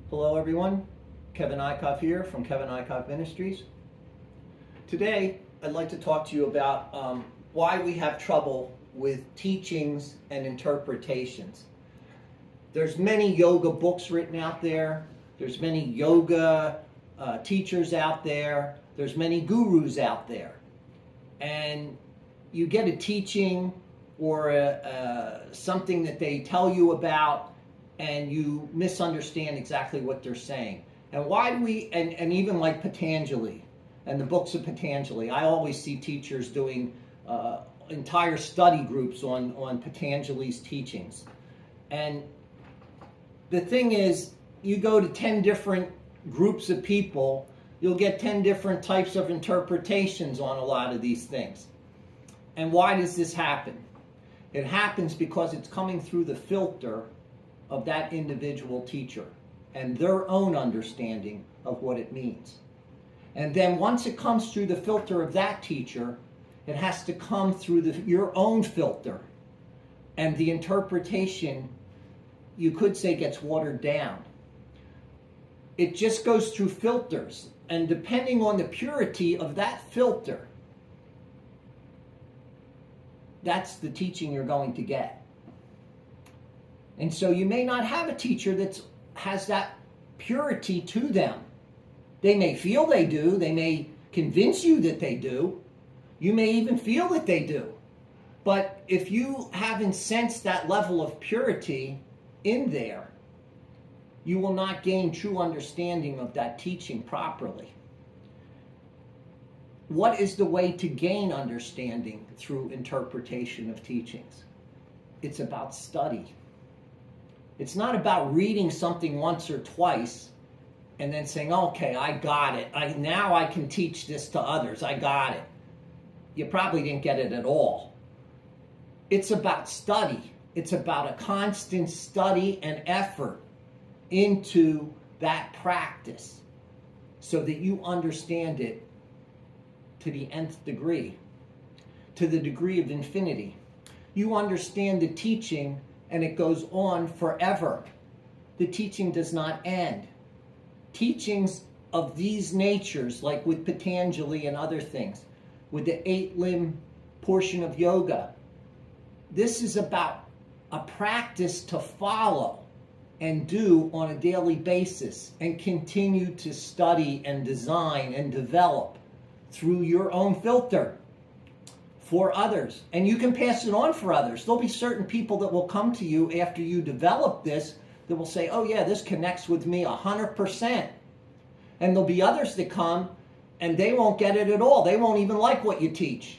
Hello everyone, Kevin Eichhoff here from Kevin Eichhoff Ministries. Today I'd like to talk to you about why we have trouble with teachings and interpretations. There's many yoga books written out there, there's many yoga teachers out there, there's many gurus out there. And you get a teaching or something that they tell you about, and you misunderstand exactly what they're saying. And why do we, and even like Patanjali and the books of Patanjali, I always see teachers doing entire study groups on Patanjali's teachings. And the thing is, you go to 10 different groups of people, you'll get 10 different types of interpretations on a lot of these things. And why does this happen? It happens because it's coming through the filter of that individual teacher and their own understanding of what it means. And then once it comes through the filter of that teacher, it has to come through your own filter. And the interpretation, you could say, gets watered down. It just goes through filters. And depending on the purity of that filter, that's the teaching you're going to get. And so you may not have a teacher that has that purity to them. They may feel they do. They may convince you that they do. You may even feel that they do. But if you haven't sensed that level of purity in there, you will not gain true understanding of that teaching properly. What is the way to gain understanding through interpretation of teachings? It's about study. It's not about reading something once or twice and then saying, okay, I got it. Now I can teach this to others. I got it. You probably didn't get it at all. It's about study. It's about a constant study and effort into that practice so that you understand it to the nth degree, to the degree of infinity. You understand the teaching and it goes on forever. The teaching does not end. Teachings of these natures, like with Patanjali and other things, with the 8-limb portion of yoga, this is about a practice to follow and do on a daily basis and continue to study and design and develop through your own filter for others. And you can pass it on for others. There'll be certain people that will come to you after you develop this that will say, oh yeah, this connects with me 100%. And there'll be others that come and they won't get it at all. They won't even like what you teach.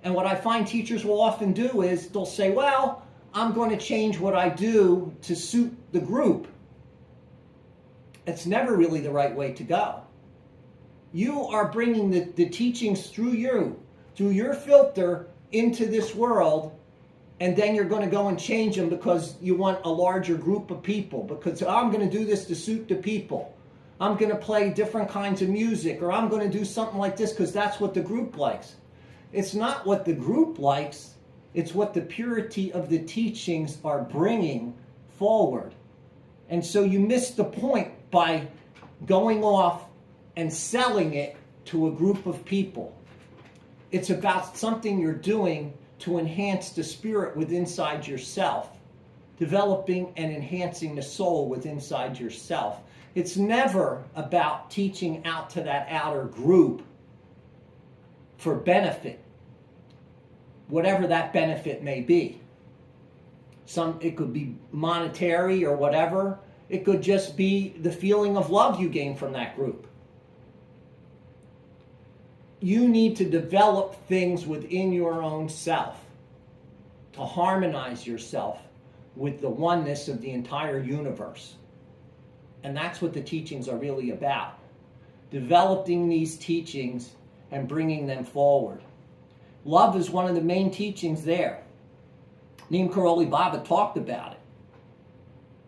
And what I find teachers will often do is they'll say, well, I'm going to change what I do to suit the group. It's never really the right way to go. You are bringing the teachings through your filter into this world, and then you're going to go and change them because you want a larger group of people, because I'm going to do this to suit the people. I'm going to play different kinds of music, or I'm going to do something like this because that's what the group likes. It's not what the group likes, it's what the purity of the teachings are bringing forward. And so you miss the point by going off and selling it to a group of people. It's about something you're doing to enhance the spirit within inside yourself, developing and enhancing the soul within inside yourself. It's never about teaching out to that outer group for benefit, whatever that benefit may be. It could be monetary or whatever. It could just be the feeling of love you gain from that group. You need to develop things within your own self to harmonize yourself with the oneness of the entire universe. And that's what the teachings are really about. Developing these teachings and bringing them forward. Love is one of the main teachings there. Neem Karoli Baba talked about it.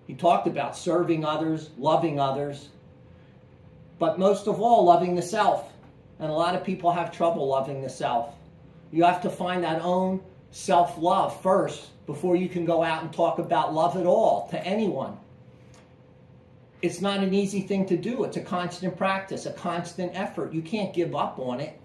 He talked about serving others, loving others, but most of all, loving the self. And a lot of people have trouble loving the self. You have to find that own self-love first before you can go out and talk about love at all to anyone. It's not an easy thing to do. It's a constant practice, a constant effort. You can't give up on it.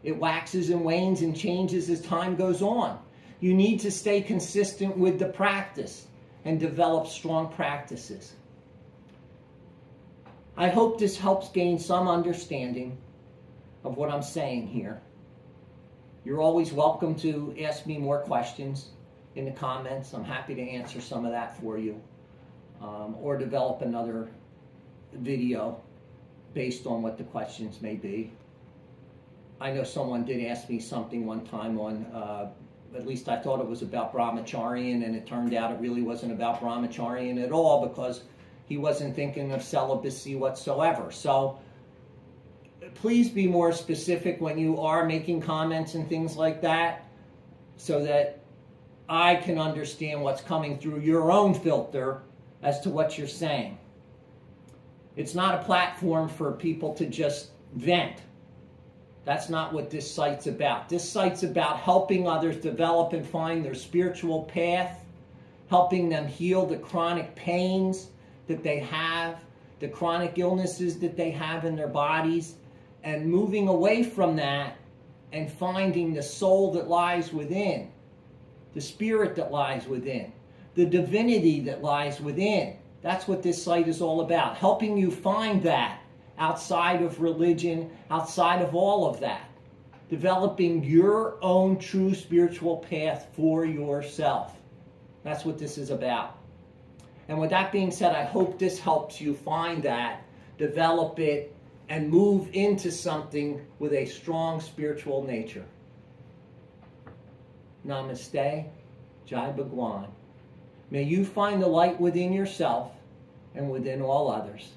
It waxes and wanes and changes as time goes on. You need to stay consistent with the practice and develop strong practices. I hope this helps gain some understanding of what I'm saying here. You're always welcome to ask me more questions in the comments. I'm happy to answer some of that for you, or develop another video based on what the questions may be. I know someone did ask me something one time on, at least I thought it was about brahmacharyan, and it turned out it really wasn't about brahmacharyan at all, because he wasn't thinking of celibacy whatsoever. So please be more specific when you are making comments and things like that, so that I can understand what's coming through your own filter as to what you're saying. It's not a platform for people to just vent. That's not what this site's about. This site's about helping others develop and find their spiritual path, helping them heal the chronic pains that they have, the chronic illnesses that they have in their bodies, and moving away from that and finding the soul that lies within, the spirit that lies within, the divinity that lies within. That's what this site is all about, helping you find that outside of religion, outside of all of that, developing your own true spiritual path for yourself. That's what this is about. And with that being said, I hope this helps you find that, develop it, and move into something with a strong spiritual nature. Namaste, Jai Bhagwan. May you find the light within yourself and within all others.